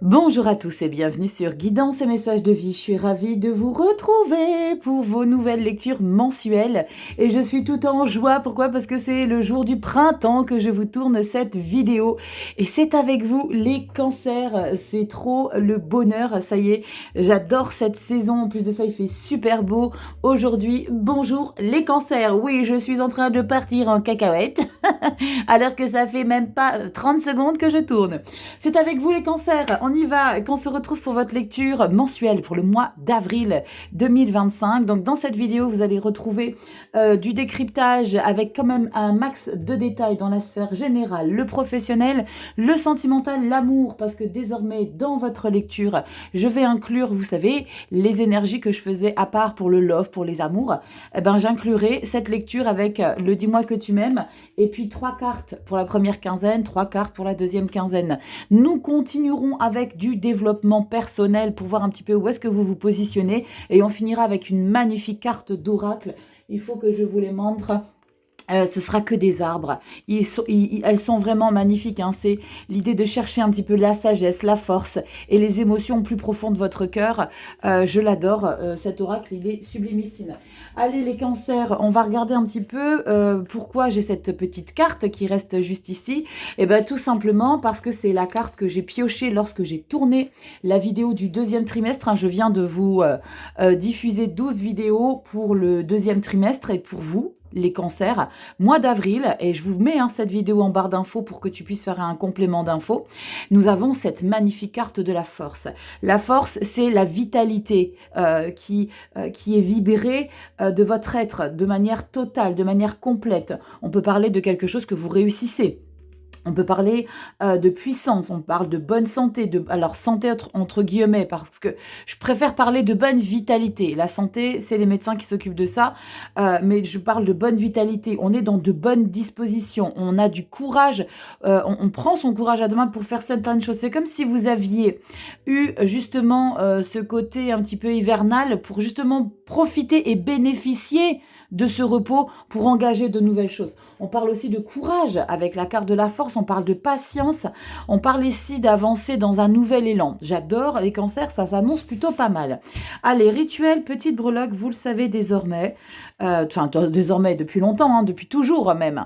Bonjour à tous et bienvenue sur Guidance et Messages de Vie. Je suis ravie de vous retrouver pour vos nouvelles lectures mensuelles et je suis tout en joie. Pourquoi? Parce que c'est le jour du printemps que je vous tourne cette vidéo et c'est avec vous les cancers. C'est trop le bonheur, ça y est, j'adore cette saison. En plus de ça, il fait super beau aujourd'hui. Bonjour les cancers. Oui, je suis en train de partir en cacahuète alors que ça fait même pas 30 secondes que je tourne. C'est avec vous les cancers. On y va, qu'on se retrouve pour votre lecture mensuelle pour le mois d'avril 2025. Donc dans cette vidéo, vous allez retrouver du décryptage avec quand même un max de détails dans la sphère générale, le professionnel, le sentimental, l'amour, parce que désormais dans votre lecture, je vais inclure, vous savez, les énergies que je faisais à part pour le love, pour les amours. Eh ben, j'inclurai cette lecture avec le Dis-moi que tu m'aimes et puis 3 cartes pour la première quinzaine, 3 cartes pour la deuxième quinzaine. Nous continuerons avec du développement personnel pour voir un petit peu où est-ce que vous vous positionnez et on finira avec une magnifique carte d'oracle. Il faut que je vous les montre. Ce sera que des arbres. Elles sont vraiment magnifiques. Hein. C'est l'idée de chercher un petit peu la sagesse, la force et les émotions plus profondes de votre cœur. Je l'adore. Cet oracle, il est sublimissime. Allez, les cancers, on va regarder un petit peu pourquoi j'ai cette petite carte qui reste juste ici. Et bien, tout simplement parce que c'est la carte que j'ai piochée lorsque j'ai tourné la vidéo du deuxième trimestre. Hein. Je viens de vous diffuser 12 vidéos pour le deuxième trimestre et pour vous, les cancers, mois d'avril, et je vous mets cette vidéo en barre d'infos pour que tu puisses faire un complément d'infos. Nous avons cette magnifique carte de la force. La force, c'est la vitalité qui est vibrée de votre être de manière totale, de manière complète. On peut parler de quelque chose que vous réussissez. On peut parler de puissance, on parle de bonne santé, alors santé entre guillemets, parce que je préfère parler de bonne vitalité. La santé, c'est les médecins qui s'occupent de ça, mais je parle de bonne vitalité. On est dans de bonnes dispositions, on a du courage, on prend son courage à deux mains pour faire certaines choses. C'est comme si vous aviez eu justement ce côté un petit peu hivernal pour justement profiter et bénéficier de ce repos pour engager de nouvelles choses. On parle aussi de courage avec la carte de la force, on parle de patience, on parle ici d'avancer dans un nouvel élan. J'adore les cancers, ça s'annonce plutôt pas mal. Allez, rituel, petite breloque, vous le savez désormais, désormais depuis longtemps, depuis toujours même.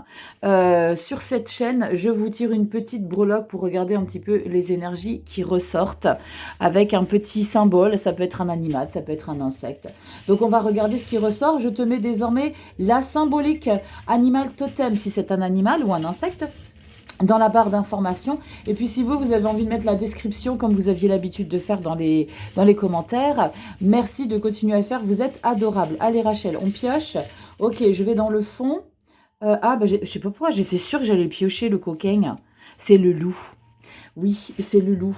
Sur cette chaîne, je vous tire une petite breloque pour regarder un petit peu les énergies qui ressortent avec un petit symbole, ça peut être un animal, ça peut être un insecte. Donc on va regarder ce qui ressort, je te mets désormais la symbolique animal totem, si c'est un animal ou un insecte, dans la barre d'informations. Et puis si vous avez envie de mettre la description comme vous aviez l'habitude de faire dans les commentaires, merci de continuer à le faire, vous êtes adorables. Allez Rachel, on pioche. Ok, je vais dans le fond. Je sais pas pourquoi, j'étais sûre que j'allais piocher le coquin. C'est le loup. Oui, c'est le loup.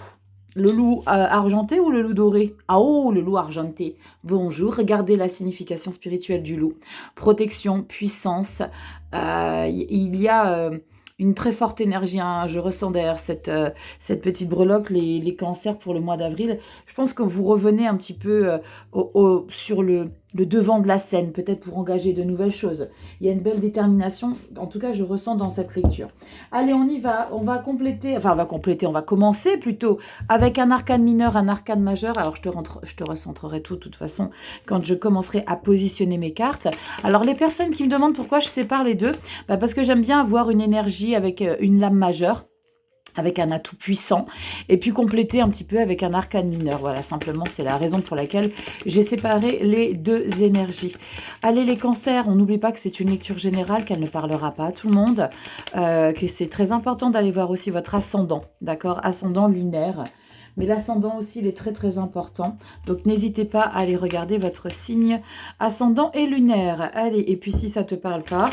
Le loup argenté ou le loup doré? Ah oh, le loup argenté. Bonjour, regardez la signification spirituelle du loup. Protection, puissance. Il y a une très forte énergie. Je ressens derrière cette petite breloque, les cancers pour le mois d'avril. Je pense que vous revenez un petit peu sur le devant de la scène, peut-être pour engager de nouvelles choses. Il y a une belle détermination, en tout cas je ressens dans cette lecture. Allez, on y va, on va commencer plutôt avec un arcane mineur, un arcane majeur. Alors je te recentrerai tout de toute façon quand je commencerai à positionner mes cartes. Alors les personnes qui me demandent pourquoi je sépare les deux, parce que j'aime bien avoir une énergie avec une lame majeure, avec un atout puissant, et puis compléter un petit peu avec un arcane mineur. Voilà, simplement, c'est la raison pour laquelle j'ai séparé les deux énergies. Allez, les cancers, on n'oublie pas que c'est une lecture générale, qu'elle ne parlera pas à tout le monde, que c'est très important d'aller voir aussi votre ascendant, d'accord? Ascendant lunaire. Mais l'ascendant aussi, il est très très important. Donc n'hésitez pas à aller regarder votre signe ascendant et lunaire. Allez, et puis si ça ne te parle pas,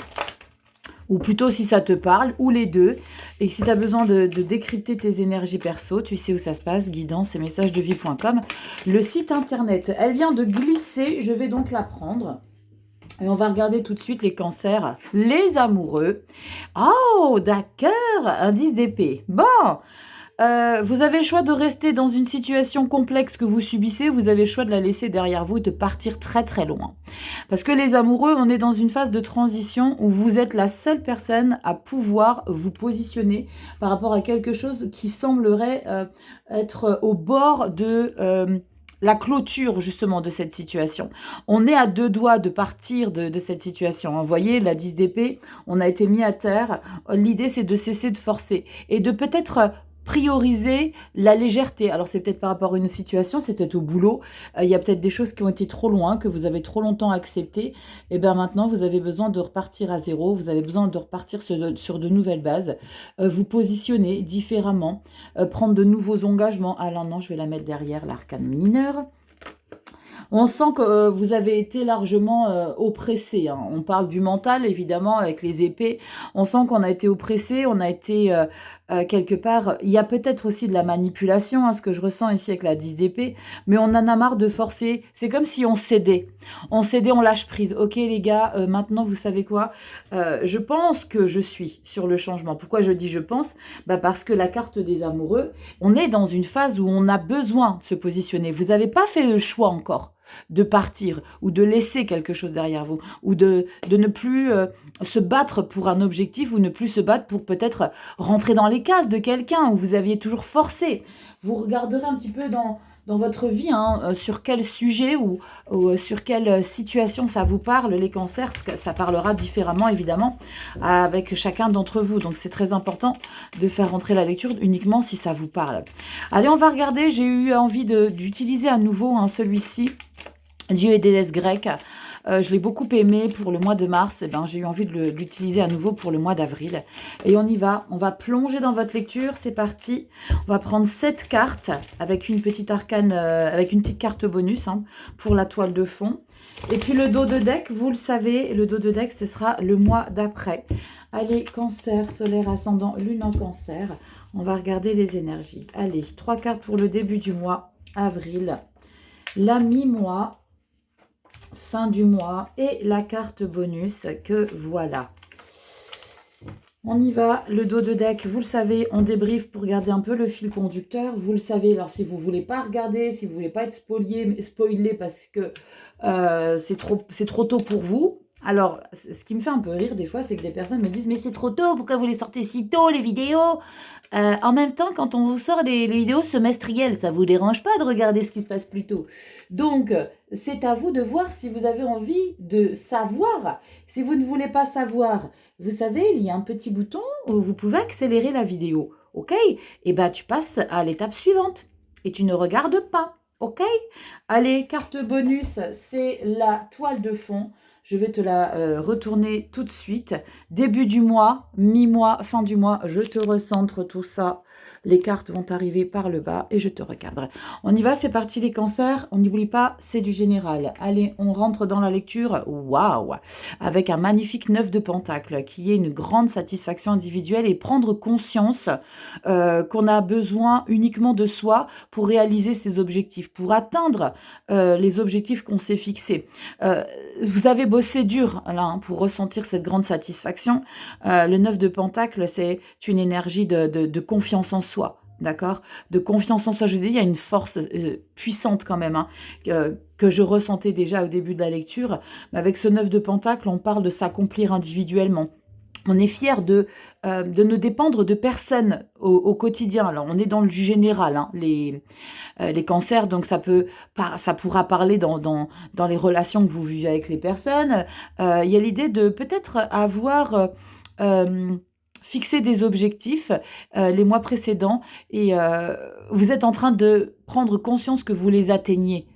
ou plutôt si ça te parle, ou les deux. Et si tu as besoin de décrypter tes énergies perso, tu sais où ça se passe, guidance et messagesdevie.com, le site internet. Elle vient de glisser, je vais donc la prendre. Et on va regarder tout de suite les cancers, les amoureux. Oh, d'accord, indice d'épée. Bon, Vous avez le choix de rester dans une situation complexe que vous subissez, vous avez le choix de la laisser derrière vous et de partir très très loin. Parce que les amoureux, on est dans une phase de transition où vous êtes la seule personne à pouvoir vous positionner par rapport à quelque chose qui semblerait être au bord de la clôture justement de cette situation. On est à 2 doigts de partir de cette situation. Vous voyez, la 10 d'épée, on a été mis à terre. L'idée, c'est de cesser de forcer et de peut-être prioriser la légèreté. Alors, c'est peut-être par rapport à une situation, c'est peut-être au boulot. Il y a peut-être des choses qui ont été trop loin, que vous avez trop longtemps acceptées. Et bien maintenant, vous avez besoin de repartir à zéro. Vous avez besoin de repartir sur de nouvelles bases. Vous positionner différemment. Prendre de nouveaux engagements. Alors non, je vais la mettre derrière l'arcane mineur. On sent que vous avez été largement oppressé. Hein. On parle du mental, évidemment, avec les épées. On sent qu'on a été oppressé, on a été quelque part... Il y a peut-être aussi de la manipulation, hein, ce que je ressens ici avec la 10 d'épée, mais on en a marre de forcer. C'est comme si on cédait. On cédait, on lâche prise. Ok, les gars, maintenant, vous savez quoi, je pense que je suis sur le changement. Pourquoi je dis je pense? Parce que la carte des amoureux, on est dans une phase où on a besoin de se positionner. Vous n'avez pas fait le choix encore de partir ou de laisser quelque chose derrière vous ou de ne plus se battre pour un objectif ou ne plus se battre pour peut-être rentrer dans les cases de quelqu'un où vous aviez toujours forcé. Vous regarderez un petit peu dans votre vie, hein, sur quel sujet ou sur quelle situation ça vous parle, les cancers, ça parlera différemment évidemment avec chacun d'entre vous. Donc c'est très important de faire rentrer la lecture uniquement si ça vous parle. Allez, on va regarder, j'ai eu envie d'utiliser à nouveau celui-ci, Dieu et déesse grecque. Je l'ai beaucoup aimé pour le mois de mars. J'ai eu envie de l'utiliser à nouveau pour le mois d'avril. Et on y va. On va plonger dans votre lecture. C'est parti. On va prendre 7 cartes avec une petite arcane, avec une petite carte bonus pour la toile de fond. Et puis le dos de deck, vous le savez, le dos de deck, ce sera le mois d'après. Allez, cancer, solaire, ascendant, lune en cancer. On va regarder les énergies. Allez, 3 cartes pour le début du mois, avril. La mi-mois, fin du mois et la carte bonus que voilà. On y va, le dos de deck, vous le savez, on débriefe pour garder un peu le fil conducteur. Vous le savez, alors si vous ne voulez pas regarder, si vous ne voulez pas être spoilé parce que c'est trop tôt pour vous. Alors, ce qui me fait un peu rire des fois, c'est que des personnes me disent « Mais c'est trop tôt, pourquoi vous les sortez si tôt, les vidéos ?» En même temps, quand on vous sort les vidéos semestrielles, ça ne vous dérange pas de regarder ce qui se passe plus tôt. Donc, c'est à vous de voir si vous avez envie de savoir. Si vous ne voulez pas savoir, vous savez, il y a un petit bouton où vous pouvez accélérer la vidéo. OK? Et tu passes à l'étape suivante et tu ne regardes pas. OK? Allez, carte bonus, c'est la toile de fond. Je vais te la retourner tout de suite. Début du mois, mi-mois, fin du mois, je te recentre tout ça. Les cartes vont arriver par le bas et je te recadre. On y va, c'est parti les cancers. On n'oublie pas, c'est du général. Allez, on rentre dans la lecture. Waouh! Avec un magnifique 9 de pentacle qui est une grande satisfaction individuelle et prendre conscience qu'on a besoin uniquement de soi pour réaliser ses objectifs, pour atteindre les objectifs qu'on s'est fixés. Vous avez bossé dur là pour ressentir cette grande satisfaction. Le 9 de pentacle, c'est une énergie de confiance en soi, d'accord? De confiance en soi. Je vous dis, il y a une force puissante quand même, que je ressentais déjà au début de la lecture. Mais avec ce 9 de pentacle, on parle de s'accomplir individuellement. On est fier de ne dépendre de personne au quotidien. Alors, on est dans le général, les cancers, donc ça pourra parler dans les relations que vous vivez avec les personnes. Il y a l'idée de peut-être avoir fixé des objectifs les mois précédents et vous êtes en train de prendre conscience que vous les atteignez.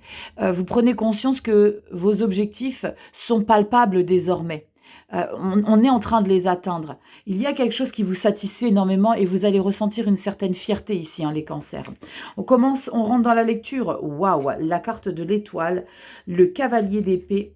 Vous prenez conscience que vos objectifs sont palpables désormais. On est en train de les atteindre. Il y a quelque chose qui vous satisfait énormément et vous allez ressentir une certaine fierté ici, les cancers. On rentre dans la lecture. Waouh, la carte de l'étoile, le cavalier d'épée.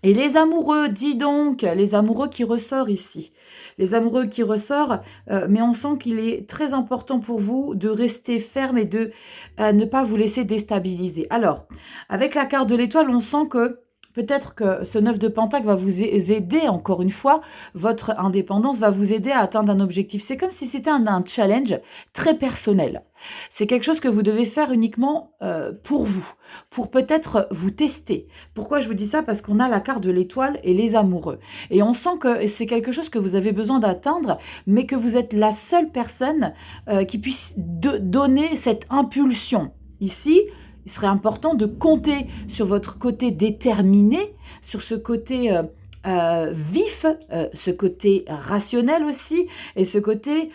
Et les amoureux, dis donc, les amoureux qui ressortent ici. Les amoureux qui ressortent, mais on sent qu'il est très important pour vous de rester ferme et de ne pas vous laisser déstabiliser. Alors, avec la carte de l'étoile, on sent que peut-être que ce 9 de Pentacle va vous aider, encore une fois, votre indépendance va vous aider à atteindre un objectif. C'est comme si c'était un challenge très personnel. C'est quelque chose que vous devez faire uniquement pour vous, pour peut-être vous tester. Pourquoi je vous dis ça? Parce qu'on a la carte de l'étoile et les amoureux. Et on sent que c'est quelque chose que vous avez besoin d'atteindre, mais que vous êtes la seule personne qui puisse donner cette impulsion. Ici, il serait important de compter sur votre côté déterminé, sur ce côté vif, ce côté rationnel aussi, et ce côté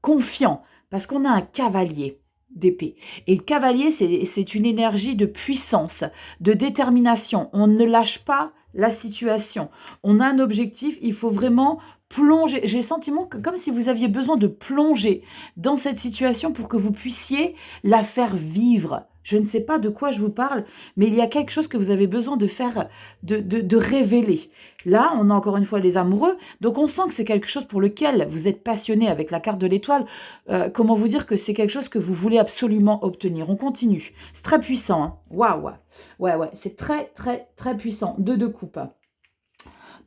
confiant, parce qu'on a un cavalier d'épée. Et le cavalier, c'est une énergie de puissance, de détermination. On ne lâche pas la situation. On a un objectif, il faut vraiment plonger. J'ai le sentiment que comme si vous aviez besoin de plonger dans cette situation pour que vous puissiez la faire vivre. Je ne sais pas de quoi je vous parle, mais il y a quelque chose que vous avez besoin de faire, de révéler. Là, on a encore une fois les amoureux, donc on sent que c'est quelque chose pour lequel vous êtes passionné avec la carte de l'étoile. Comment vous dire que c'est quelque chose que vous voulez absolument obtenir. On continue. C'est très puissant. Hein. Waouh. Ouais, c'est très, très, très puissant. 2 de coupe.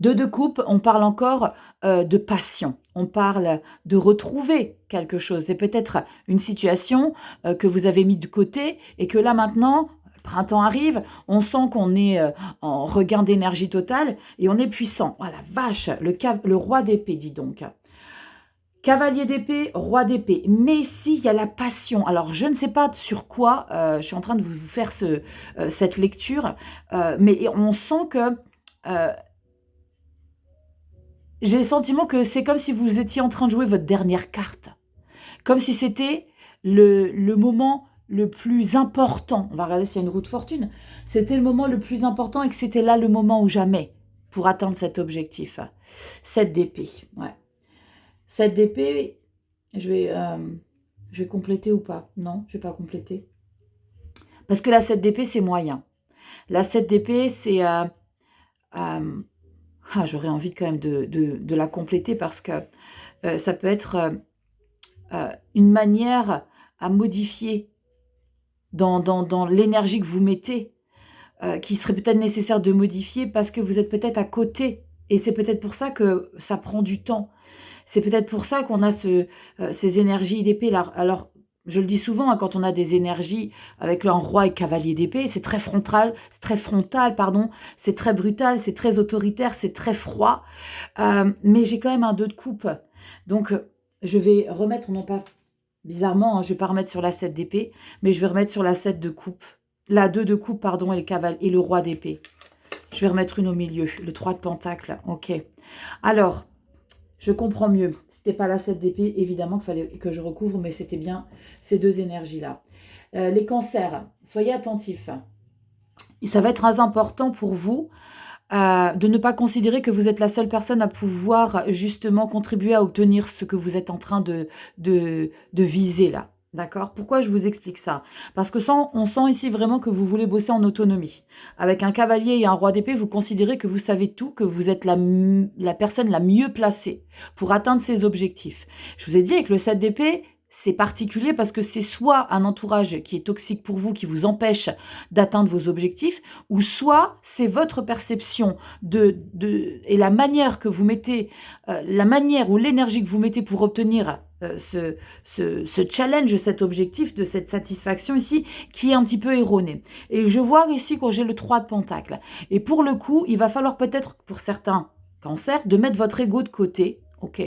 2 de coupe, on parle encore de passion. On parle de retrouver quelque chose. C'est peut-être une situation que vous avez mis de côté et que là maintenant, le printemps arrive, on sent qu'on est en regain d'énergie totale et on est puissant. Oh la vache, le roi d'épée, dis donc. Cavalier d'épée, roi d'épée. Mais ici, il y a la passion. Alors, je ne sais pas sur quoi, je suis en train de vous faire cette lecture, mais on sent que... j'ai le sentiment que c'est comme si vous étiez en train de jouer votre dernière carte. Comme si c'était le moment le plus important. On va regarder s'il y a une roue de fortune. C'était le moment le plus important et que c'était là le moment ou jamais pour atteindre cet objectif. 7 d'épée. Ouais. 7 d'épée, je vais compléter ou pas? Non, je ne vais pas compléter. Parce que la 7 d'épée, c'est moyen. La 7 d'épée, c'est... j'aurais envie quand même de la compléter parce que ça peut être une manière à modifier dans l'énergie que vous mettez, qui serait peut-être nécessaire de modifier parce que vous êtes peut-être à côté. Et c'est peut-être pour ça que ça prend du temps. C'est peut-être pour ça qu'on a ces énergies d'épée. Alors, je le dis souvent, hein, quand on a des énergies avec un roi et cavalier d'épée, c'est très frontal, c'est très brutal, c'est très autoritaire, c'est très froid. Mais j'ai quand même un 2 de coupe. Donc, je vais remettre, non pas, bizarrement, hein, je ne vais pas remettre sur la 7 d'épée, mais je vais remettre sur la 7 de coupe. La 2 de coupe, pardon, et le roi d'épée. Je vais remettre une au milieu, le 3 de pentacle. Ok. Alors, je comprends mieux. C'était pas la 7 d'épée, évidemment, qu'il fallait que je recouvre, mais c'était bien ces 2 énergies-là. Les cancers, soyez attentifs. Ça va être très important pour vous de ne pas considérer que vous êtes la seule personne à pouvoir justement contribuer à obtenir ce que vous êtes en train de viser là. D'accord? Pourquoi je vous explique ça? Parce que on sent ici vraiment que vous voulez bosser en autonomie. Avec un cavalier et un roi d'épée, vous considérez que vous savez tout, que vous êtes la personne la mieux placée pour atteindre ces objectifs. Je vous ai dit, avec le 7 d'épée, c'est particulier parce que c'est soit un entourage qui est toxique pour vous, qui vous empêche d'atteindre vos objectifs, ou soit c'est votre perception et la manière que vous mettez, la manière ou l'énergie que vous mettez pour obtenir ce challenge, cet objectif, de cette satisfaction ici, qui est un petit peu erronée. Et je vois ici quand j'ai le 3 de pentacle. Et pour le coup, il va falloir peut-être, pour certains cancers, de mettre votre ego de côté, ok,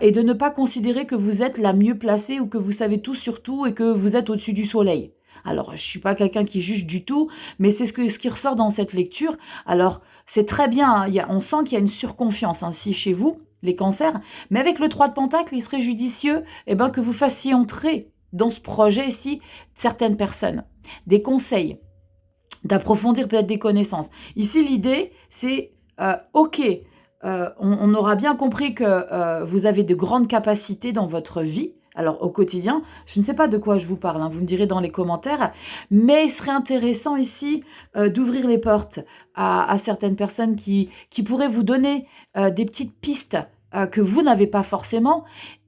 et de ne pas considérer que vous êtes la mieux placée ou que vous savez tout sur tout et que vous êtes au-dessus du soleil. Alors, je ne suis pas quelqu'un qui juge du tout, mais c'est ce qui ressort dans cette lecture. Alors, c'est très bien, hein, on sent qu'il y a une surconfiance ainsi chez vous, les cancers, mais avec le 3 de pentacle, il serait judicieux que vous fassiez entrer dans ce projet ici certaines personnes, des conseils, d'approfondir peut-être des connaissances. Ici, l'idée, c'est, ok, on aura bien compris que vous avez de grandes capacités dans votre vie. Alors, au quotidien, je ne sais pas de quoi je vous parle, hein, vous me direz dans les commentaires, mais il serait intéressant ici d'ouvrir les portes à certaines personnes qui pourraient vous donner des petites pistes que vous n'avez pas forcément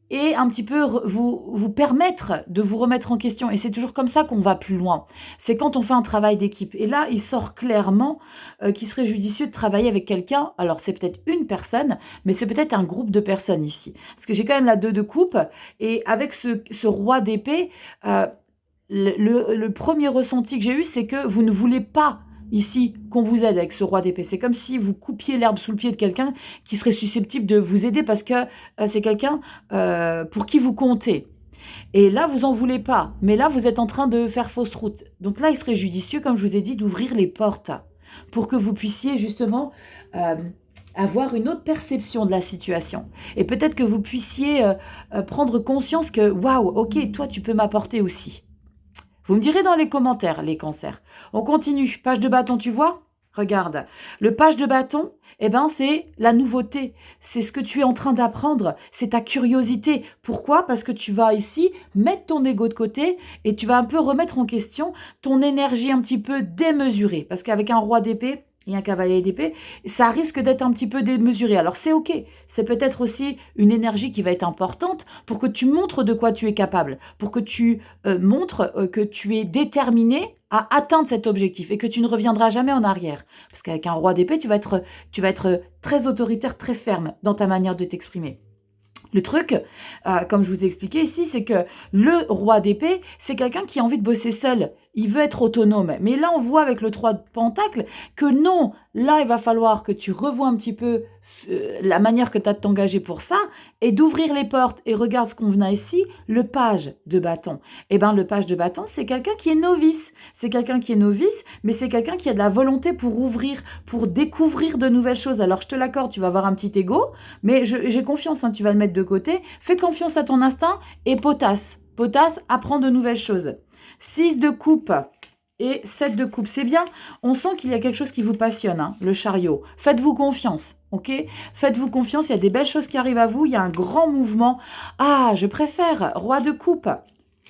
et un petit peu vous permettre de vous remettre en question. Et c'est toujours comme ça qu'on va plus loin. C'est quand on fait un travail d'équipe. Et là, il sort clairement qu'il serait judicieux de travailler avec quelqu'un. Alors, c'est peut-être une personne, mais c'est peut-être un groupe de personnes ici. Parce que j'ai quand même la 2 de coupe. Et avec ce roi d'épée, le premier ressenti que j'ai eu, c'est que vous ne voulez pas ici qu'on vous aide avec ce roi d'épée. C'est comme si vous coupiez l'herbe sous le pied de quelqu'un qui serait susceptible de vous aider parce que c'est quelqu'un pour qui vous comptez. Et là, vous en voulez pas. Mais là, vous êtes en train de faire fausse route. Donc là, il serait judicieux, comme je vous ai dit, d'ouvrir les portes pour que vous puissiez justement avoir une autre perception de la situation. Et peut-être que vous puissiez prendre conscience que, waouh, ok, toi, tu peux m'apporter aussi. Vous me direz dans les commentaires, les cancers. On continue. Page de bâton, tu vois? Regarde. Le page de bâton, eh ben, c'est la nouveauté. C'est ce que tu es en train d'apprendre. C'est ta curiosité. Pourquoi? Parce que tu vas ici mettre ton ego de côté et tu vas un peu remettre en question ton énergie un petit peu démesurée. Parce qu'avec un roi d'épée et un cavalier d'épée, ça risque d'être un petit peu démesuré. Alors c'est ok, c'est peut-être aussi une énergie qui va être importante pour que tu montres de quoi tu es capable, pour que tu montres que tu es déterminé à atteindre cet objectif et que tu ne reviendras jamais en arrière. Parce qu'avec un roi d'épée, tu vas être très autoritaire, très ferme dans ta manière de t'exprimer. Le truc, comme je vous ai expliqué ici, c'est que le roi d'épée, c'est quelqu'un qui a envie de bosser seul. Il veut être autonome. Mais là, on voit avec le 3 de Pentacle que non, là, il va falloir que tu revoies un petit peu la manière que tu as de t'engager pour ça et d'ouvrir les portes. Et regarde ce qu'on a ici, le page de bâton. Eh bien, le page de bâton, c'est quelqu'un qui est novice. C'est quelqu'un qui est novice, mais c'est quelqu'un qui a de la volonté pour ouvrir, pour découvrir de nouvelles choses. Alors, je te l'accorde, tu vas avoir un petit ego, mais j'ai confiance, hein, tu vas le mettre de côté. Fais confiance à ton instinct et potasse. Potasse, apprends de nouvelles choses. 6 de coupe et 7 de coupe. C'est bien. On sent qu'il y a quelque chose qui vous passionne, hein, le chariot. Faites-vous confiance, ok? Faites-vous confiance, il y a des belles choses qui arrivent à vous. Il y a un grand mouvement. Ah, je préfère roi de coupe.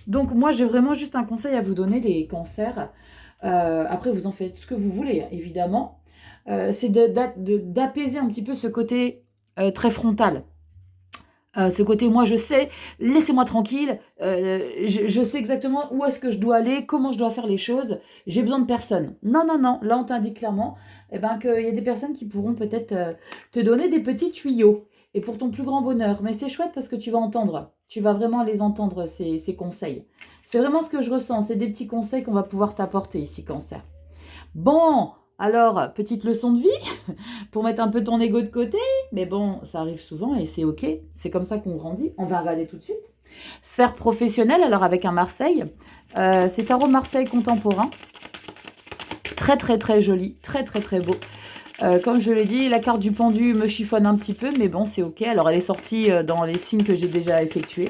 Donc, moi, j'ai vraiment juste un conseil à vous donner, les cancers. Après, vous en faites ce que vous voulez, hein, évidemment. C'est d'apaiser un petit peu ce côté très frontal. Ce côté, moi je sais, laissez-moi tranquille, je sais exactement où est-ce que je dois aller, comment je dois faire les choses, j'ai besoin de personne. Non, non, non, là on t'indique clairement qu'il y a des personnes qui pourront peut-être te donner des petits tuyaux, et pour ton plus grand bonheur. Mais c'est chouette parce que tu vas vraiment les entendre, ces conseils. C'est vraiment ce que je ressens, c'est des petits conseils qu'on va pouvoir t'apporter ici, Cancer. Bon, alors, petite leçon de vie, pour mettre un peu ton ego de côté, mais bon, ça arrive souvent et c'est ok, c'est comme ça qu'on grandit. On va regarder tout de suite. Sphère professionnelle, alors avec un Marseille, c'est Tarot Marseille contemporain, très très très joli, très très très beau. Comme je l'ai dit, la carte du pendu me chiffonne un petit peu, mais bon, c'est ok. Alors, elle est sortie dans les signes que j'ai déjà effectués.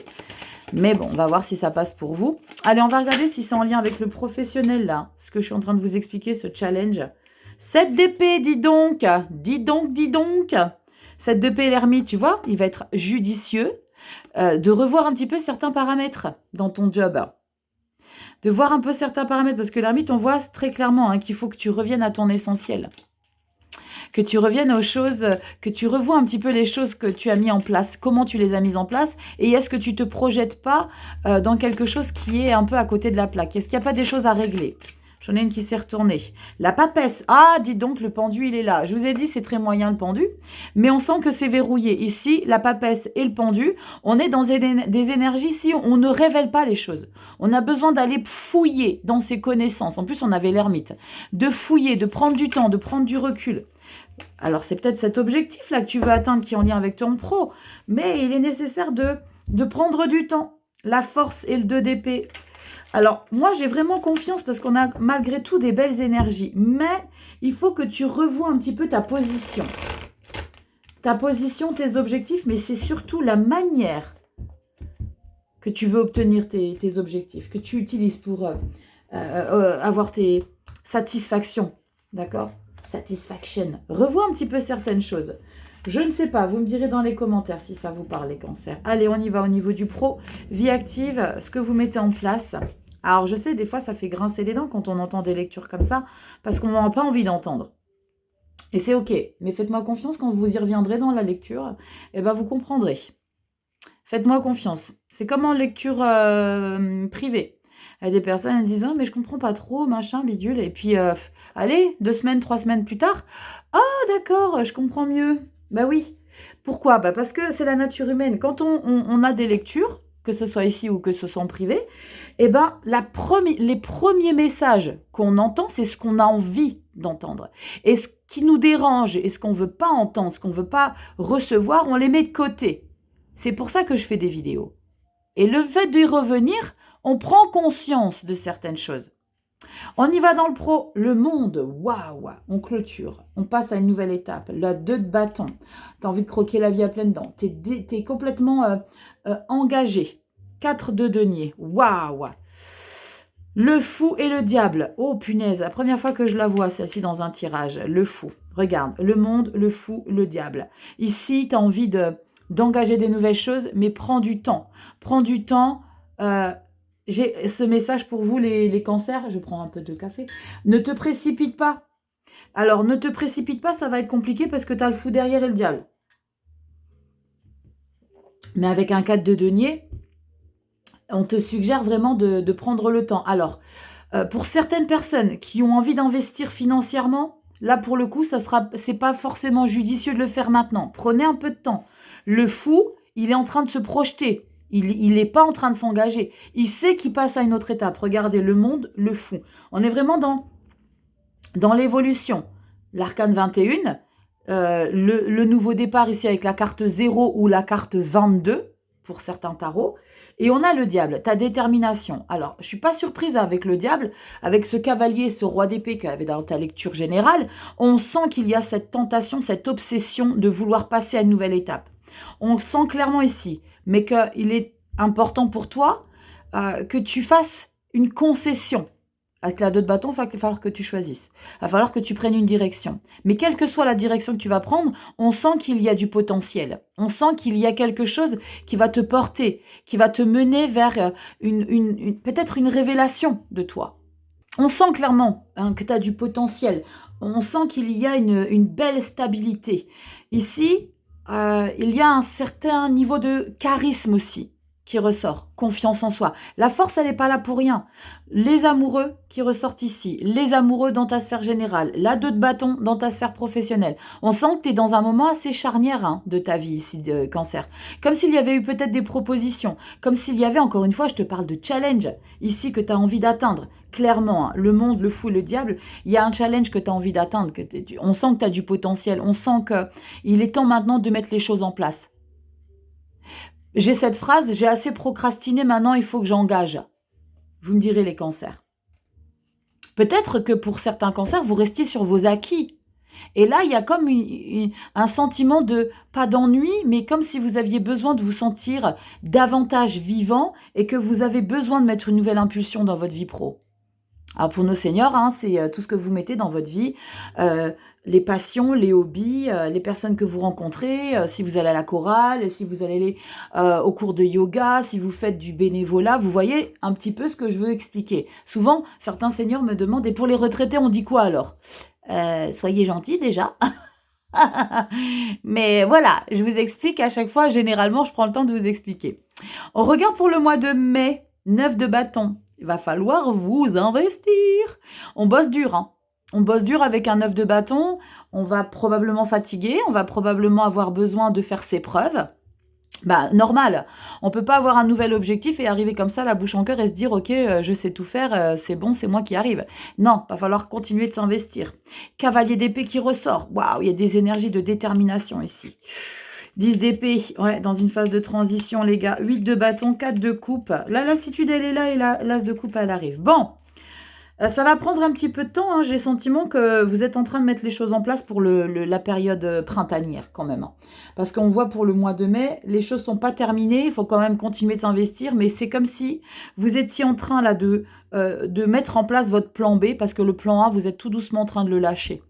Mais bon, on va voir si ça passe pour vous. Allez, on va regarder si c'est en lien avec le professionnel, là. Ce que je suis en train de vous expliquer, ce challenge. 7 d'épée, dis donc. Dis donc, dis donc. 7 d'épée, l'ermite, tu vois, il va être judicieux de revoir un petit peu certains paramètres dans ton job. De voir un peu certains paramètres, parce que l'ermite, on voit très clairement hein, qu'il faut que tu reviennes à ton essentiel. Que tu reviennes aux choses, que tu revoies un petit peu les choses que tu as mis en place, comment tu les as mises en place, et est-ce que tu te projettes pas dans quelque chose qui est un peu à côté de la plaque? Est-ce qu'il n'y a pas des choses à régler? J'en ai une qui s'est retournée. La papesse. Ah, dis donc, le pendu, il est là. Je vous ai dit, c'est très moyen le pendu, mais on sent que c'est verrouillé. Ici, la papesse et le pendu, on est dans des énergies, si on ne révèle pas les choses. On a besoin d'aller fouiller dans ses connaissances. En plus, on avait l'ermite. De fouiller, de prendre du temps, de prendre du recul. Alors, c'est peut-être cet objectif-là que tu veux atteindre qui est en lien avec ton pro, mais il est nécessaire de prendre du temps. La force et le 2 d'épée. Alors, moi, j'ai vraiment confiance parce qu'on a malgré tout des belles énergies, mais il faut que tu revoies un petit peu ta position. Ta position, tes objectifs, mais c'est surtout la manière que tu veux obtenir tes objectifs, que tu utilises pour avoir tes satisfactions, d'accord? Satisfaction. Revois un petit peu certaines choses. Je ne sais pas, vous me direz dans les commentaires si ça vous parle, les cancers. Allez, on y va au niveau du pro. Vie active, ce que vous mettez en place. Alors, je sais, des fois, ça fait grincer les dents quand on entend des lectures comme ça, parce qu'on n'a pas envie d'entendre. Et c'est ok, mais faites-moi confiance, quand vous y reviendrez dans la lecture, eh ben, vous comprendrez. Faites-moi confiance. C'est comme en lecture privée. Il y a des personnes qui disent: «Oh, mais je comprends pas trop, machin, bidule» et puis, allez, 2 semaines, 3 semaines plus tard: «Ah d'accord, je comprends mieux». Bah oui. Pourquoi? Bah, parce que c'est la nature humaine. Quand on a des lectures, que ce soit ici ou que ce soit en privé, et ben, les premiers messages qu'on entend, c'est ce qu'on a envie d'entendre. Et ce qui nous dérange et ce qu'on veut pas entendre, ce qu'on veut pas recevoir, on les met de côté. C'est pour ça que je fais des vidéos. Et le fait d'y revenir, on prend conscience de certaines choses. On y va dans le pro. Le monde, waouh, on clôture. On passe à une nouvelle étape. La 2 de bâton. Tu as envie de croquer la vie à pleines dents. Tu es complètement engagé. 4 de denier. Waouh. Le fou et le diable. Oh punaise, la première fois que je la vois, celle-ci, dans un tirage. Le fou. Regarde, le monde, le fou, le diable. Ici, tu as envie d'engager des nouvelles choses, mais prends du temps. Prends du temps. J'ai ce message pour vous, les cancers. Je prends un peu de café. Ne te précipite pas. Alors, ne te précipite pas, ça va être compliqué parce que tu as le fou derrière et le diable. Mais avec un 4 de denier, on te suggère vraiment de prendre le temps. Alors, pour certaines personnes qui ont envie d'investir financièrement, là, pour le coup, c'est pas forcément judicieux de le faire maintenant. Prenez un peu de temps. Le fou, il est en train de se projeter. Il n'est pas en train de s'engager. Il sait qu'il passe à une autre étape. Regardez, le monde, le fou. On est vraiment dans l'évolution. L'arcane 21, le nouveau départ ici avec la carte 0 ou la carte 22 pour certains tarots. Et on a le diable, ta détermination. Alors, je ne suis pas surprise avec le diable, avec ce cavalier, ce roi d'épée qu'il y avait dans ta lecture générale. On sent qu'il y a cette tentation, cette obsession de vouloir passer à une nouvelle étape. On sent clairement ici, mais qu'il est important pour toi que tu fasses une concession. Avec la 2 de bâton, il va falloir que tu choisisses. Il va falloir que tu prennes une direction. Mais quelle que soit la direction que tu vas prendre, on sent qu'il y a du potentiel. On sent qu'il y a quelque chose qui va te porter, qui va te mener vers peut-être une révélation de toi. On sent clairement que tu as du potentiel. On sent qu'il y a une belle stabilité. Ici, il y a un certain niveau de charisme aussi qui ressort, confiance en soi. La force, elle n'est pas là pour rien. Les amoureux qui ressortent ici, les amoureux dans ta sphère générale, la 2 de bâton dans ta sphère professionnelle. On sent que tu es dans un moment assez charnière de ta vie ici, de cancer. Comme s'il y avait eu peut-être des propositions, comme s'il y avait, encore une fois, je te parle de challenge ici que tu as envie d'atteindre. Clairement, le monde, le fou, le diable, il y a un challenge que tu as envie d'atteindre. On sent que tu as du potentiel, on sent qu'il est temps maintenant de mettre les choses en place. J'ai cette phrase, j'ai assez procrastiné, maintenant il faut que j'engage. Vous me direz les cancers. Peut-être que pour certains cancers, vous restiez sur vos acquis. Et là, il y a comme un sentiment de, pas d'ennui, mais comme si vous aviez besoin de vous sentir davantage vivant et que vous avez besoin de mettre une nouvelle impulsion dans votre vie pro. Alors pour nos seniors, c'est tout ce que vous mettez dans votre vie, les passions, les hobbies, les personnes que vous rencontrez, si vous allez à la chorale, si vous allez au cours de yoga, si vous faites du bénévolat, vous voyez un petit peu ce que je veux expliquer. Souvent, certains seniors me demandent, et pour les retraités, on dit quoi alors? Soyez gentils déjà. Mais voilà, je vous explique à chaque fois, généralement, je prends le temps de vous expliquer. On regarde pour le mois de mai, 9 de bâton. Il va falloir vous investir. On bosse dur, On bosse dur avec un 9 de bâton. On va probablement fatiguer. On va probablement avoir besoin de faire ses preuves. Bah, normal. On peut pas avoir un nouvel objectif et arriver comme ça, la bouche en cœur, et se dire, ok, je sais tout faire, c'est bon, c'est moi qui arrive. Non, va falloir continuer de s'investir. Cavalier d'épée qui ressort. Waouh, il y a des énergies de détermination ici. 10 d'épée, ouais, dans une phase de transition, les gars. 8 de bâton, 4 de coupe. La lassitude, elle est là et l'as de coupe, elle arrive. Bon, ça va prendre un petit peu de temps. J'ai le sentiment que vous êtes en train de mettre les choses en place pour la période printanière quand même. Parce qu'on voit pour le mois de mai, les choses ne sont pas terminées. Il faut quand même continuer de s'investir. Mais c'est comme si vous étiez en train là de mettre en place votre plan B. Parce que le plan A, vous êtes tout doucement en train de le lâcher.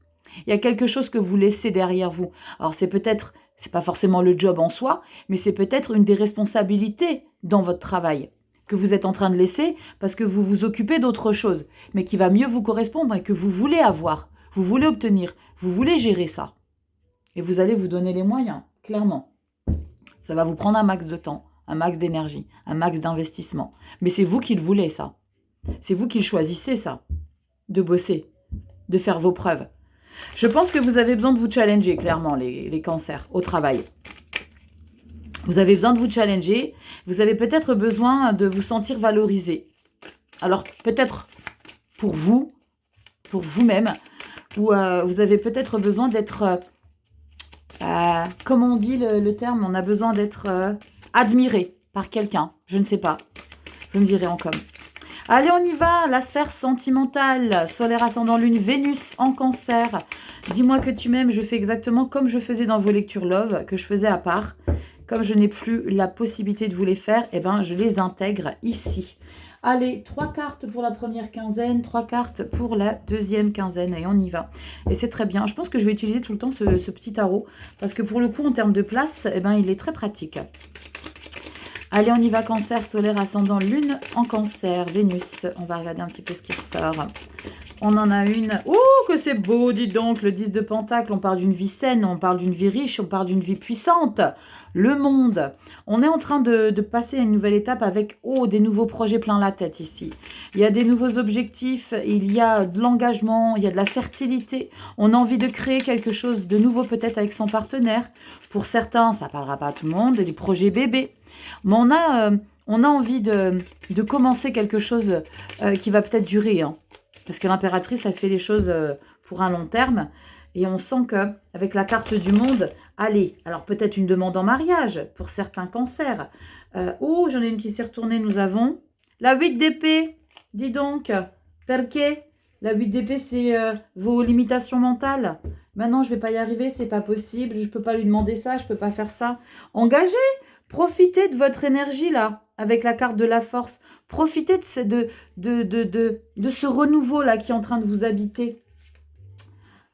Il y a quelque chose que vous laissez derrière vous. Alors c'est peut-être... C'est pas forcément le job en soi, mais c'est peut-être une des responsabilités dans votre travail que vous êtes en train de laisser parce que vous vous occupez d'autre chose, mais qui va mieux vous correspondre et que vous voulez avoir, vous voulez obtenir, vous voulez gérer ça. Et vous allez vous donner les moyens, clairement. Ça va vous prendre un max de temps. un max d'énergie, un max d'investissement. Mais c'est vous qui le voulez, ça. C'est vous qui le choisissez, ça, de bosser, de faire vos preuves. Je pense que vous avez besoin de vous challenger, clairement, les cancers, au travail. Vous avez besoin de vous challenger. Vous avez peut-être besoin de vous sentir valorisé. Alors, peut-être pour vous, pour vous-même, ou vous avez peut-être besoin d'être, comment on dit le terme, on a besoin d'être admiré par quelqu'un. Je ne sais pas. Vous me direz en com. Allez, on y va. La sphère sentimentale, solaire ascendant lune, Vénus en cancer. Dis-moi que tu m'aimes. Je fais exactement comme je faisais dans vos lectures love, que je faisais à part. Comme je n'ai plus la possibilité de vous les faire, eh ben, je les intègre ici. Allez, 3 cartes pour la première quinzaine, 3 cartes pour la deuxième quinzaine, et on y va. Et c'est très bien. Je pense que je vais utiliser tout le temps ce petit tarot, parce que pour le coup, en termes de place, eh ben, il est très pratique. Allez, on y va, cancer, solaire, ascendant, lune en cancer, Vénus. On va regarder un petit peu ce qui ressort. On en a une. Oh, que c'est beau, dis donc, le 10 de Pentacle. On parle d'une vie saine, on parle d'une vie riche, on parle d'une vie puissante. Le monde. On est en train de passer à une nouvelle étape avec, des nouveaux projets plein la tête ici. Il y a des nouveaux objectifs, il y a de l'engagement, il y a de la fertilité. On a envie de créer quelque chose de nouveau peut-être avec son partenaire. Pour certains, ça ne parlera pas à tout le monde, des projets bébés. Mais on a envie de commencer quelque chose qui va peut-être durer, hein. Parce que l'impératrice, elle fait les choses pour un long terme. Et on sent qu'avec la carte du monde, allez, alors peut-être une demande en mariage pour certains cancers. J'en ai une qui s'est retournée. Nous avons la 8 d'épée. Dis donc, perché? La 8 d'épée, c'est vos limitations mentales. Maintenant, je ne vais pas y arriver, c'est pas possible. Je ne peux pas lui demander ça, je ne peux pas faire ça. Engagez, profitez de votre énergie là, avec la carte de la force. Profitez de ce renouveau-là qui est en train de vous habiter.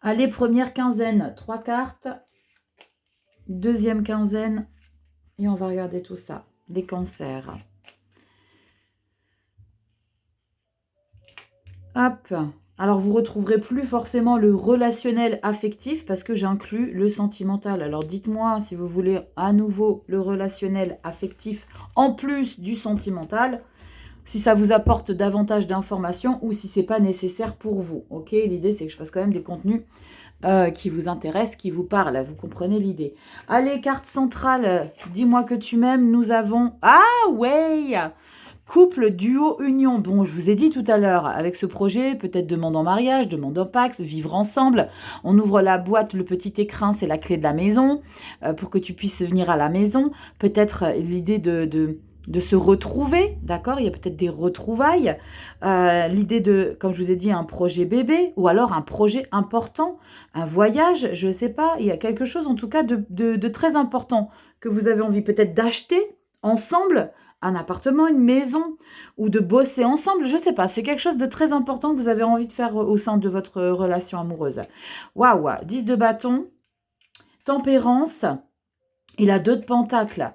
Allez, première quinzaine, 3 cartes. Deuxième quinzaine. Et on va regarder tout ça. Les cancers. Hop. Alors, vous retrouverez plus forcément le relationnel affectif parce que j'inclus le sentimental. Alors, dites-moi si vous voulez à nouveau le relationnel affectif en plus du sentimental. Si ça vous apporte davantage d'informations ou si ce n'est pas nécessaire pour vous. Ok, l'idée, c'est que je fasse quand même des contenus qui vous intéressent, qui vous parlent. Vous comprenez l'idée. Allez, carte centrale, dis-moi que tu m'aimes. Nous avons... Ah, ouais, couple, duo, union. Bon, je vous ai dit tout à l'heure, avec ce projet, peut-être demande en mariage, demande en pax, vivre ensemble. On ouvre la boîte, le petit écrin, c'est la clé de la maison, pour que tu puisses venir à la maison. Peut-être l'idée de se retrouver, d'accord? Il y a peut-être des retrouvailles. L'idée de, comme je vous ai dit, un projet bébé, ou alors un projet important, un voyage, je ne sais pas. Il y a quelque chose, en tout cas, de très important que vous avez envie peut-être d'acheter ensemble, un appartement, une maison, ou de bosser ensemble, je ne sais pas. C'est quelque chose de très important que vous avez envie de faire au sein de votre relation amoureuse. Waouh, 10 de bâton, tempérance, et la 2 de pentacle.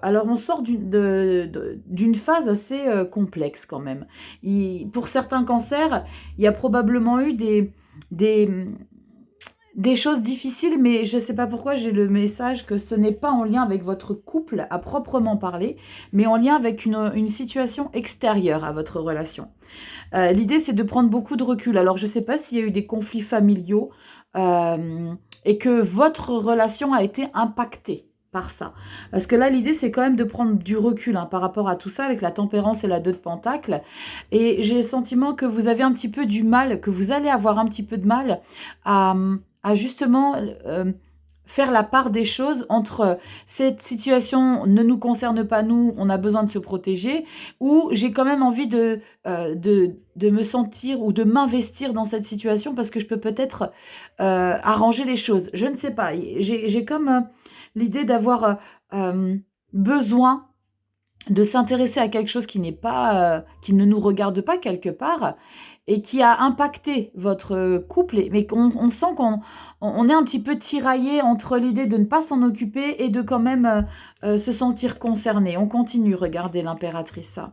Alors on sort d'une phase assez complexe quand même. Pour certains cancers, il y a probablement eu des choses difficiles, mais je ne sais pas pourquoi j'ai le message que ce n'est pas en lien avec votre couple à proprement parler, mais en lien avec une situation extérieure à votre relation. L'idée, c'est de prendre beaucoup de recul. Alors, je ne sais pas s'il y a eu des conflits familiaux et que votre relation a été impactée par ça. Parce que là, l'idée, c'est quand même de prendre du recul par rapport à tout ça, avec la tempérance et la 2 de pentacle. Et j'ai le sentiment que vous avez un petit peu du mal, que vous allez avoir un petit peu de mal à justement faire la part des choses entre cette situation ne nous concerne pas nous, on a besoin de se protéger, ou j'ai quand même envie de me sentir ou de m'investir dans cette situation parce que je peux peut-être arranger les choses. Je ne sais pas, j'ai comme l'idée d'avoir besoin de s'intéresser à quelque chose qui n'est pas, qui ne nous regarde pas quelque part et qui a impacté votre couple, mais on sent qu'on est un petit peu tiraillé entre l'idée de ne pas s'en occuper et de quand même se sentir concerné. On continue, regardez l'impératrice, ça.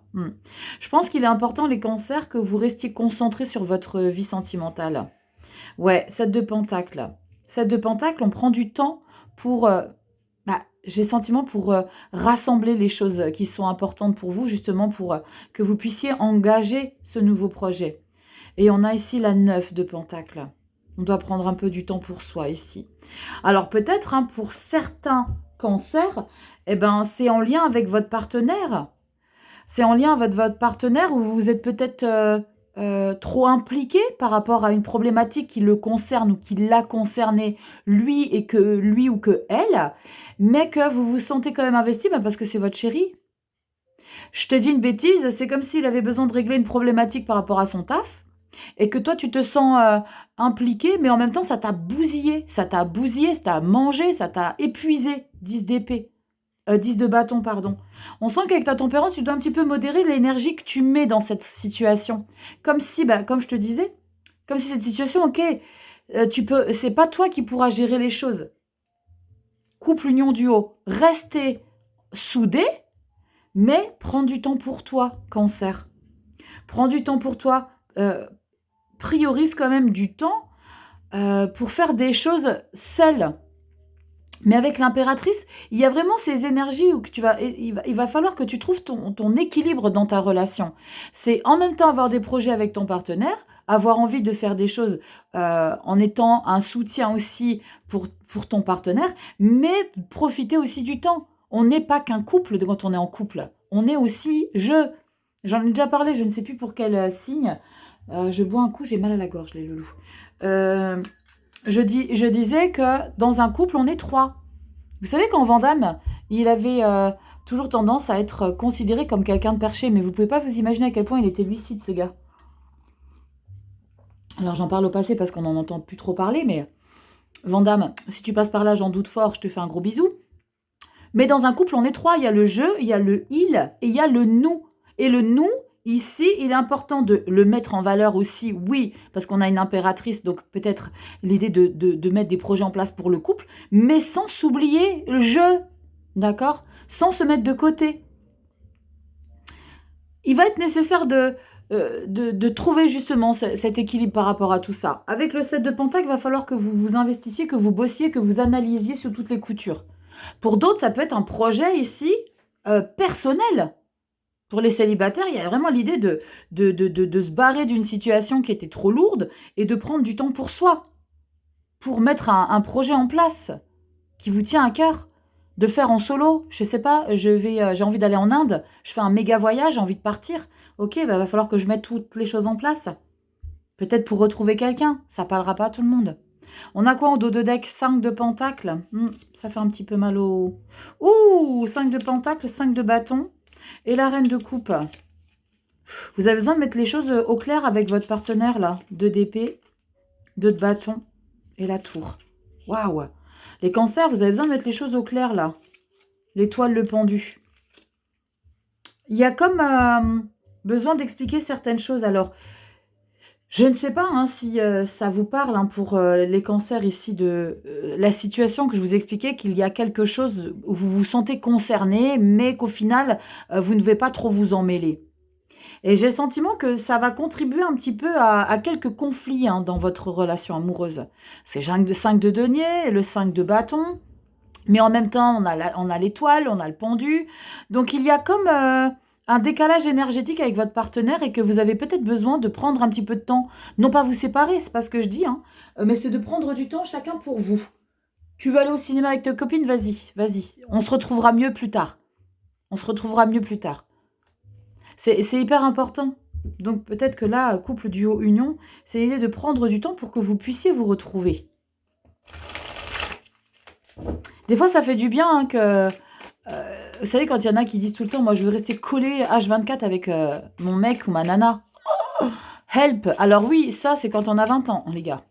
Je pense qu'il est important, les cancers, que vous restiez concentrés sur votre vie sentimentale. Ouais, 7 de pentacle. 7 de pentacle, on prend du temps pour j'ai sentiment pour rassembler les choses qui sont importantes pour vous, justement pour que vous puissiez engager ce nouveau projet. Et on a ici la 9 de Pentacle. On doit prendre un peu du temps pour soi ici. Alors peut-être hein, pour certains cancers, eh ben, c'est en lien avec votre partenaire. C'est en lien avec votre partenaire où vous êtes peut-être trop impliqué par rapport à une problématique qui le concerne ou qui l'a concerné lui et que lui ou que elle, mais que vous vous sentez quand même investi parce que c'est votre chéri. Je te dis une bêtise, c'est comme s'il avait besoin de régler une problématique par rapport à son taf et que toi tu te sens impliqué, mais en même temps ça t'a bousillé, ça t'a mangé, ça t'a épuisé. 10 d'épée. 10 de bâton, pardon. On sent qu'avec ta tempérance, tu dois un petit peu modérer l'énergie que tu mets dans cette situation. Comme si, comme je te disais, comme si cette situation, ok, c'est pas toi qui pourras gérer les choses. Couple, union, duo. Restez soudés, mais prends du temps pour toi, Cancer. Prends du temps pour toi. Priorise quand même du temps pour faire des choses seules. Mais avec l'impératrice, il y a vraiment ces énergies où il va falloir que tu trouves ton équilibre dans ta relation. C'est en même temps avoir des projets avec ton partenaire, avoir envie de faire des choses en étant un soutien aussi pour ton partenaire, mais profiter aussi du temps. On n'est pas qu'un couple quand on est en couple. On est aussi J'en ai déjà parlé, je ne sais plus pour quel signe. Je bois un coup, j'ai mal à la gorge, les loulous. Je disais que dans un couple, on est 3. Vous savez qu'en Van Damme, il avait toujours tendance à être considéré comme quelqu'un de perché, mais vous ne pouvez pas vous imaginer à quel point il était lucide, ce gars. Alors j'en parle au passé parce qu'on n'en entend plus trop parler, mais Van Damme, si tu passes par là, j'en doute fort, je te fais un gros bisou. Mais dans un couple, on est 3. Il y a le je, il y a le il et il y a le nous. Et le nous, ici, il est important de le mettre en valeur aussi, oui, parce qu'on a une impératrice, donc peut-être l'idée de mettre des projets en place pour le couple, mais sans s'oublier le je, d'accord? Sans se mettre de côté. Il va être nécessaire de trouver justement cet équilibre par rapport à tout ça. Avec le 7 de Pentacle, il va falloir que vous vous investissiez, que vous bossiez, que vous analysiez sur toutes les coutures. Pour d'autres, ça peut être un projet ici personnel. Pour les célibataires, il y a vraiment l'idée de se barrer d'une situation qui était trop lourde et de prendre du temps pour soi, pour mettre un projet en place qui vous tient à cœur, de faire en solo. Je sais pas, j'ai envie d'aller en Inde, je fais un méga voyage, j'ai envie de partir. Ok, va falloir que je mette toutes les choses en place. Peut-être pour retrouver quelqu'un, ça parlera pas à tout le monde. On a quoi en dos de deck? 5 de pentacle. Ça fait un petit peu mal au... Ouh, 5 de pentacle, 5 de bâton. Et la reine de coupe. Vous avez besoin de mettre les choses au clair avec votre partenaire, là. 2 d'épée, 2 de bâton et la tour. Waouh! Les cancers, vous avez besoin de mettre les choses au clair, là. L'étoile, le pendu. Il y a comme besoin d'expliquer certaines choses. Alors, je ne sais pas si ça vous parle pour les cancers ici de la situation que je vous expliquais, qu'il y a quelque chose où vous vous sentez concerné, mais qu'au final, vous ne devez pas trop vous en mêler. Et j'ai le sentiment que ça va contribuer un petit peu à quelques conflits dans votre relation amoureuse. C'est 5 de denier, le 5 de bâton, mais en même temps, on a l'étoile, on a le pendu. Donc, il y a comme... un décalage énergétique avec votre partenaire et que vous avez peut-être besoin de prendre un petit peu de temps. Non pas vous séparer, c'est pas ce que je dis, mais c'est de prendre du temps chacun pour vous. Tu veux aller au cinéma avec ta copine? Vas-y, vas-y. On se retrouvera mieux plus tard. C'est hyper important. Donc peut-être que là, couple, duo, union, c'est l'idée de prendre du temps pour que vous puissiez vous retrouver. Des fois, ça fait du bien que... vous savez, quand il y en a qui disent tout le temps, moi je veux rester collé H24 avec mon mec ou ma nana. Oh, help! Alors oui, ça c'est quand on a 20 ans, les gars.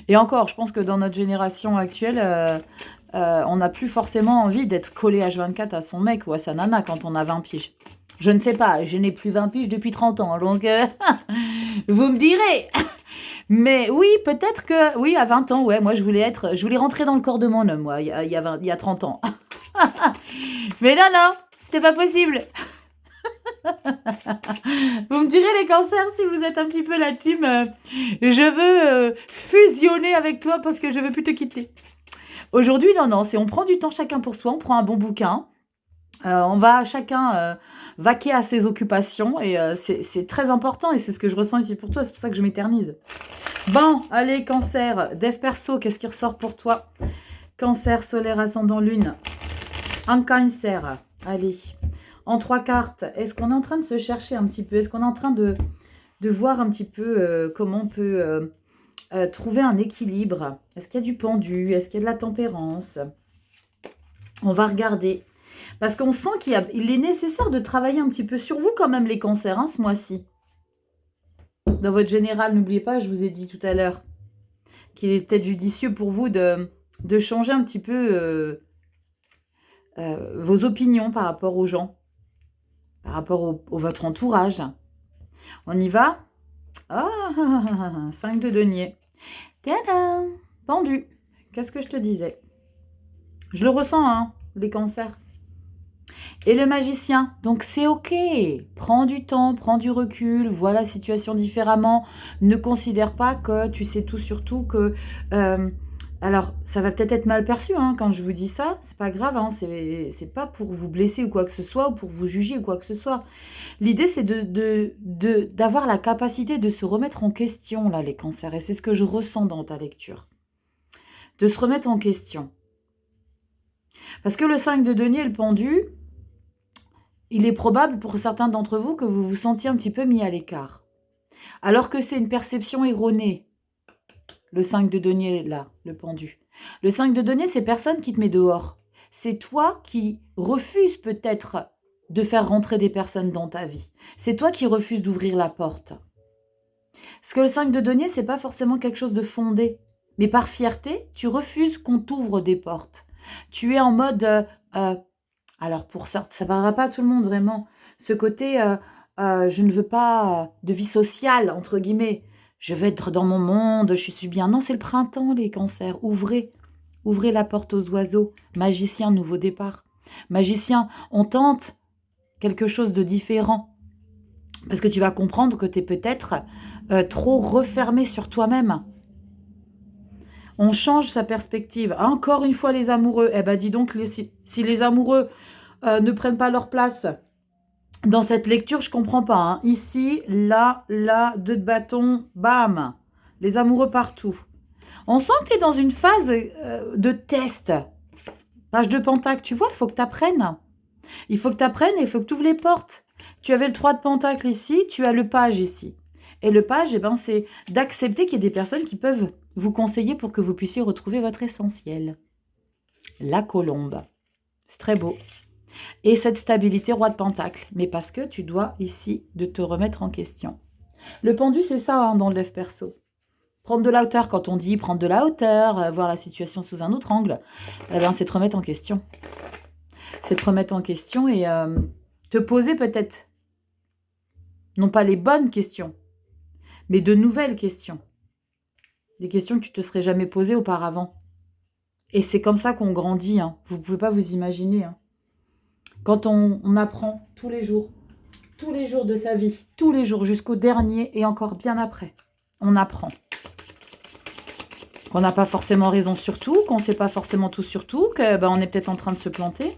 Et encore, je pense que dans notre génération actuelle, on n'a plus forcément envie d'être collé H24 à son mec ou à sa nana quand on a 20 piges. Je ne sais pas, je n'ai plus 20 piges depuis 30 ans, donc vous me direz. Mais oui, peut-être que, oui, à 20 ans, ouais, moi je voulais rentrer dans le corps de mon homme, moi, il y a 30 ans. Mais non, c'était pas possible. Vous me direz les cancers si vous êtes un petit peu la team je veux fusionner avec toi parce que je veux plus te quitter. Aujourd'hui, non, non, c'est on prend du temps chacun pour soi, on prend un bon bouquin. On va chacun vaquer à ses occupations et c'est très important et c'est ce que je ressens ici pour toi, c'est pour ça que je m'éternise. Bon, allez, Cancer, Dev Perso, qu'est-ce qui ressort pour toi? Cancer, solaire, ascendant, lune. Un Cancer, allez. En 3 cartes, est-ce qu'on est en train de se chercher un petit peu? Est-ce qu'on est en train de voir un petit peu comment on peut trouver un équilibre? Est-ce qu'il y a du pendu? Est-ce qu'il y a de la tempérance? On va regarder. Parce qu'on sent qu'il est nécessaire de travailler un petit peu sur vous quand même, les cancers, hein, ce mois-ci. Dans votre général, n'oubliez pas, je vous ai dit tout à l'heure, qu'il est peut-être judicieux pour vous de changer un petit peu vos opinions par rapport aux gens, par rapport au votre entourage. On y va? Ah, 5 de denier. Tadam! Pendu. Qu'est-ce que je te disais? Je le ressens, hein, les cancers. Et le magicien, donc c'est ok, prends du temps, prends du recul, vois la situation différemment, ne considère pas que tu sais tout sur tout, que... alors, ça va peut-être être mal perçu hein, quand je vous dis ça, c'est pas grave, hein, c'est pas pour vous blesser ou quoi que ce soit, ou pour vous juger ou quoi que ce soit. L'idée, c'est d'avoir la capacité de se remettre en question, là, les cancers, et c'est ce que je ressens dans ta lecture. De se remettre en question. Parce que le 5 de denier, le pendu... il est probable pour certains d'entre vous que vous vous sentiez un petit peu mis à l'écart. Alors que c'est une perception erronée. Le 5 de denier, là, le pendu. Le 5 de denier, c'est personne qui te met dehors. C'est toi qui refuses peut-être de faire rentrer des personnes dans ta vie. C'est toi qui refuses d'ouvrir la porte. Parce que le 5 de denier, c'est pas forcément quelque chose de fondé. Mais par fierté, tu refuses qu'on t'ouvre des portes. Tu es en mode... alors, pour ça ne parlera pas à tout le monde, vraiment. Ce côté, je ne veux pas de vie sociale, entre guillemets. Je veux être dans mon monde, je suis bien. Non, c'est le printemps, les cancers. Ouvrez la porte aux oiseaux. Magicien, nouveau départ. Magicien, on tente quelque chose de différent. Parce que tu vas comprendre que tu es peut-être trop refermé sur toi-même. On change sa perspective. Encore une fois, les amoureux. Eh ben, dis donc, si les amoureux... ne prennent pas leur place dans cette lecture, je comprends pas. Hein. Ici, là, 2 de bâton, bam. Les amoureux partout. On sent que tu es dans une phase de test. Page de pentacle, tu vois, il faut que tu apprennes. Il faut que tu apprennes et il faut que tu ouvres les portes. Tu avais le 3 de pentacle ici, tu as le page ici. Et le page, eh ben, c'est d'accepter qu'il y ait des personnes qui peuvent vous conseiller pour que vous puissiez retrouver votre essentiel. La colombe. C'est très beau. Et cette stabilité, roi de pentacle. Mais parce que tu dois ici de te remettre en question. Le pendu, c'est ça hein, dans le dev perso. Prendre de la hauteur, quand on dit prendre de la hauteur, voir la situation sous un autre angle, eh ben, c'est te remettre en question. C'est te remettre en question et te poser peut-être, non pas les bonnes questions, mais de nouvelles questions. Des questions que tu ne te serais jamais posées auparavant. Et c'est comme ça qu'on grandit. Hein. Vous ne pouvez pas vous imaginer. Hein. Quand on apprend tous les jours de sa vie, tous les jours jusqu'au dernier et encore bien après, on apprend. Qu'on n'a pas forcément raison sur tout, qu'on ne sait pas forcément tout sur tout, qu'on est peut-être en train de se planter.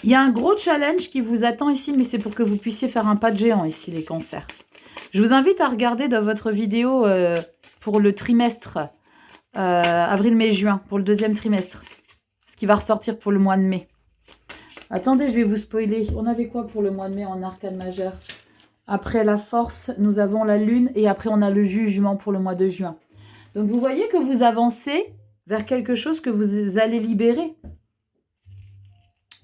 Il y a un gros challenge qui vous attend ici, mais c'est pour que vous puissiez faire un pas de géant ici, les cancers. Je vous invite à regarder dans votre vidéo pour le trimestre avril, mai, juin, pour le 2e trimestre. Ce qui va ressortir pour le mois de mai. Attendez, je vais vous spoiler. On avait quoi pour le mois de mai en arcane majeur? Après la force, nous avons la lune et après on a le jugement pour le mois de juin. Donc vous voyez que vous avancez vers quelque chose que vous allez libérer.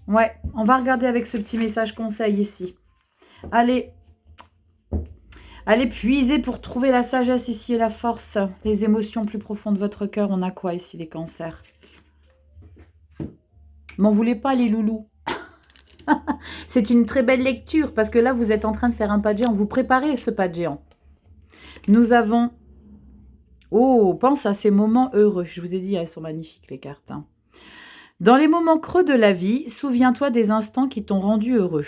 Ouais, on va regarder avec ce petit message conseil ici. Allez puiser pour trouver la sagesse ici et la force. Les émotions plus profondes de votre cœur. On a quoi ici les cancers? M'en voulez pas les loulous. C'est une très belle lecture parce que là, vous êtes en train de faire un pas de géant. Vous préparez ce pas de géant. Nous avons... Oh, pense à ces moments heureux. Je vous ai dit, elles sont magnifiques, les cartes. Hein. Dans les moments creux de la vie, souviens-toi des instants qui t'ont rendu heureux.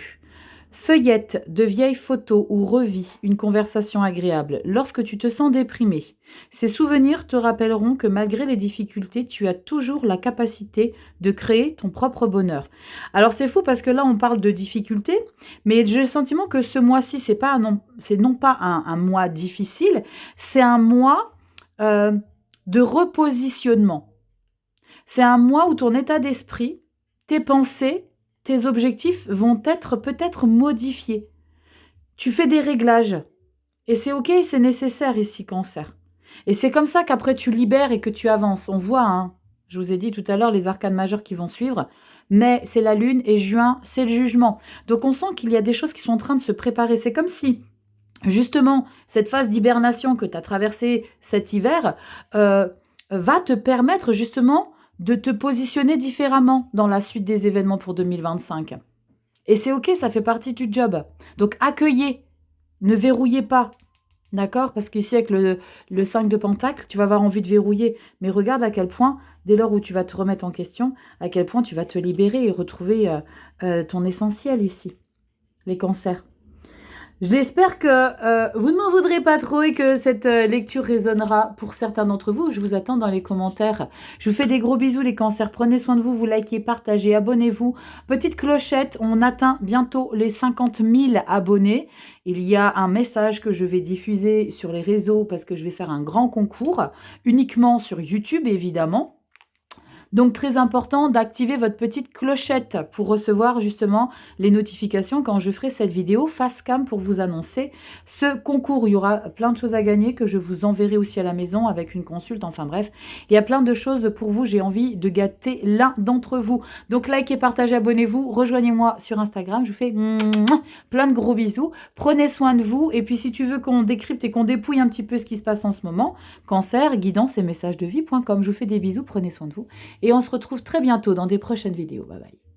Feuillette de vieilles photos ou revis une conversation agréable lorsque tu te sens déprimé. Ces souvenirs te rappelleront que malgré les difficultés, tu as toujours la capacité de créer ton propre bonheur. Alors c'est fou parce que là on parle de difficultés, mais j'ai le sentiment que ce mois-ci c'est non pas un mois difficile, c'est un mois de repositionnement. C'est un mois où ton état d'esprit, tes pensées, tes objectifs vont être peut-être modifiés. Tu fais des réglages et c'est OK, c'est nécessaire ici, Cancer. Et c'est comme ça qu'après tu libères et que tu avances. On voit, hein, je vous ai dit tout à l'heure les arcanes majeures qui vont suivre. Mai, c'est la lune et juin, c'est le jugement. Donc on sent qu'il y a des choses qui sont en train de se préparer. C'est comme si, justement, cette phase d'hibernation que tu as traversée cet hiver va te permettre justement de te positionner différemment dans la suite des événements pour 2025. Et c'est OK, ça fait partie du job. Donc accueillez, ne verrouillez pas. D'accord? Parce qu'ici, avec le 5 de Pentacle, tu vas avoir envie de verrouiller. Mais regarde à quel point, dès lors où tu vas te remettre en question, à quel point tu vas te libérer et retrouver ton essentiel ici, les cancers. J'espère que vous ne m'en voudrez pas trop et que cette lecture résonnera pour certains d'entre vous. Je vous attends dans les commentaires. Je vous fais des gros bisous les cancers. Prenez soin de vous, vous likez, partagez, abonnez-vous. Petite clochette, on atteint bientôt les 50 000 abonnés. Il y a un message que je vais diffuser sur les réseaux parce que je vais faire un grand concours, uniquement sur YouTube évidemment. Donc, très important d'activer votre petite clochette pour recevoir justement les notifications quand je ferai cette vidéo face cam pour vous annoncer ce concours. Il y aura plein de choses à gagner que je vous enverrai aussi à la maison avec une consulte. Enfin bref, il y a plein de choses pour vous. J'ai envie de gâter l'un d'entre vous. Donc, likez, partagez, abonnez-vous. Rejoignez-moi sur Instagram. Je vous fais plein de gros bisous. Prenez soin de vous. Et puis, si tu veux qu'on décrypte et qu'on dépouille un petit peu ce qui se passe en ce moment, Cancer, guidance et messagesdevie.com. Je vous fais des bisous. Prenez soin de vous. Et on se retrouve très bientôt dans des prochaines vidéos. Bye bye.